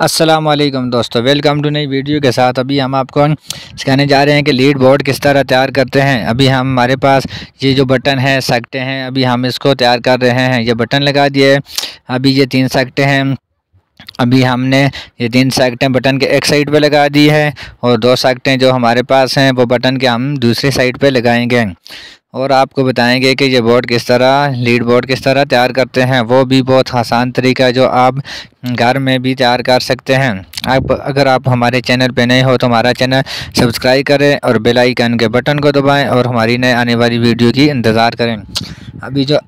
अस्सलामुअलैकुम दोस्तों, welcome to नई वीडियो के साथ। अभी हम आपको सिखाने जा रहे हैं कि लीड बोर्ड किस तरह तैयार करते हैं। अभी हमारे पास ये जो बटन है सकते हैं, अभी हम इसको तैयार कर रहे हैं। ये बटन लगा दिए। अभी ये 3 सकते हैं। अभी हमने ये 3 सकते बटन के एक साइड पे लगा दी है और 2 सकते जो हमारे पास हैं वो बटन के हम दूसरी साइड पे लगाएंगे और आपको बताएंगे कि ये बोर्ड किस तरह लीड बोर्ड किस तरह तैयार करते हैं। वो भी बहुत आसान तरीका है जो आप घर में भी तैयार कर सकते हैं। अगर आप हमारे चैनल पे नए हो तो हमारा चैनल सब्सक्राइब करें और बेल आइकन के बटन को दबाएं और हमारी नए आने वाली वीडियो की इंतज़ार करें। अभी जो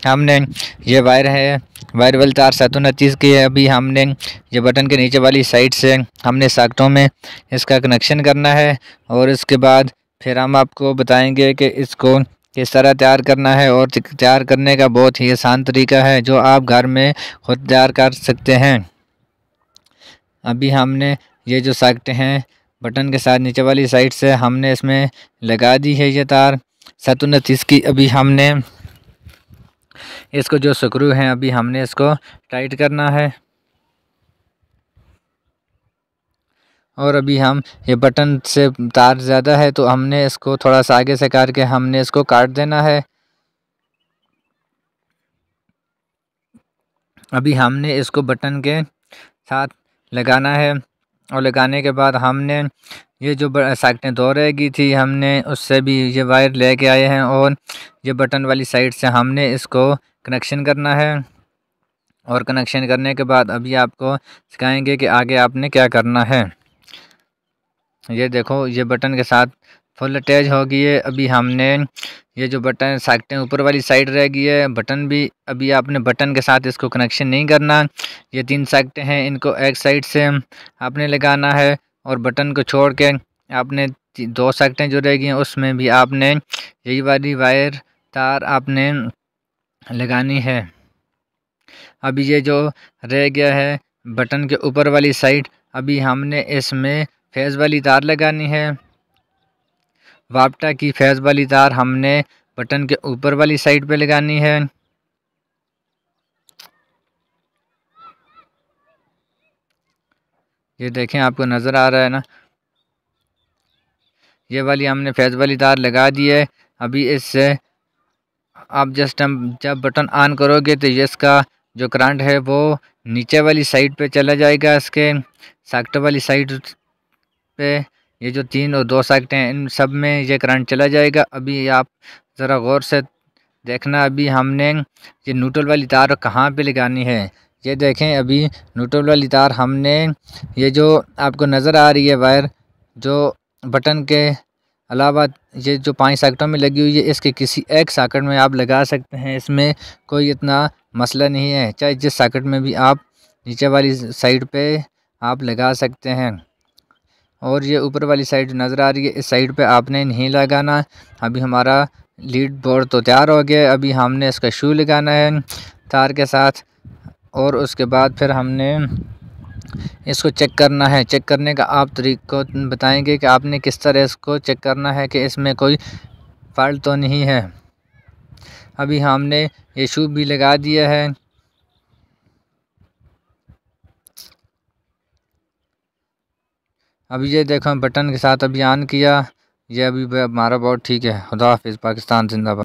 हमने ये वायर है, वायर वाली तार 729 की है। अभी हमने ये बटन के नीचे वाली साइड से हमने सॉकेटों में इसका कनेक्शन करना है और इसके बाद फिर हम आपको बताएंगे कि इसको किस तरह तैयार करना है। और तैयार करने का बहुत ही आसान तरीका है जो आप घर में खुद तैयार कर सकते हैं। अभी हमने ये जो सॉकेट हैं बटन के साथ नीचे वाली साइड से हमने इसमें लगा दी है ये तार 729 की। अभी हमने इसको जो स्क्रू हैं अभी हमने इसको टाइट करना है और अभी हम ये बटन से तार ज़्यादा है तो हमने इसको थोड़ा सा आगे से करके हमने इसको काट देना है। अभी हमने इसको बटन के साथ लगाना है और लगाने के बाद हमने ये जो सॉकेटें 2 रह गई थी हमने उससे भी ये वायर लेके आए हैं और ये बटन वाली साइड से हमने इसको कनेक्शन करना है। और कनेक्शन करने के बाद अभी आपको सिखाएंगे कि आगे आपने क्या करना है। ये देखो ये बटन के साथ फुल अटैच हो गई है। अभी हमने ये जो बटन सॉकेटें ऊपर वाली साइड रह गई है, बटन भी अभी आपने बटन के साथ इसको कनेक्शन नहीं करना। ये 3 सॉकेटें हैं, इनको एक साइड से आपने लगाना है और बटन को छोड़ के आपने 2 सॉकेटें जो रह गई हैं उसमें भी आपने यही वाली वायर तार आपने लगानी है। अभी ये जो रह गया है बटन के ऊपर वाली साइड, अभी हमने इसमें फेज़ वाली तार लगानी है। वापटा की फेज़ वाली तार हमने बटन के ऊपर वाली साइड पे लगानी है। ये देखें, आपको नज़र आ रहा है ना, ये वाली हमने फेज़ वाली तार लगा दी है। अभी इससे आप जब बटन ऑन करोगे तो ये इसका जो करंट है वो नीचे वाली साइड पे चला जाएगा। इसके सॉकेट वाली साइड पे ये जो 3 और 2 सॉकेट हैं इन सब में ये करंट चला जाएगा। अभी आप ज़रा गौर से देखना, अभी हमने ये न्यूट्रल वाली तार कहाँ पे लगानी है। ये देखें, अभी न्यूट्रल वाली तार हमने ये जो आपको नज़र आ रही है वायर जो बटन के अलावा ये जो 5 सॉकेटों में लगी हुई है, इसके किसी एक सॉकेट में आप लगा सकते हैं। इसमें कोई इतना मसला नहीं है, चाहे जिस सॉकेट में भी आप नीचे वाली साइड पे आप लगा सकते हैं। और ये ऊपर वाली साइड नज़र आ रही है, इस साइड पे आपने नहीं लगाना। अभी हमारा लीड बोर्ड तो तैयार हो गया। अभी हमने इसका शू लगाना है तार के साथ और उसके बाद फिर हमने इसको चेक करना है। चेक करने का आप तरीका बताएंगे कि आपने किस तरह इसको चेक करना है कि इसमें कोई फॉल्ट तो नहीं है। अभी हमने ये शू भी लगा दिया है। अभी ये देखो बटन के साथ अभी ऑन किया, ये अभी हमारा बोर्ड ठीक है। खुदा हाफिज़। पाकिस्तान जिंदाबाद।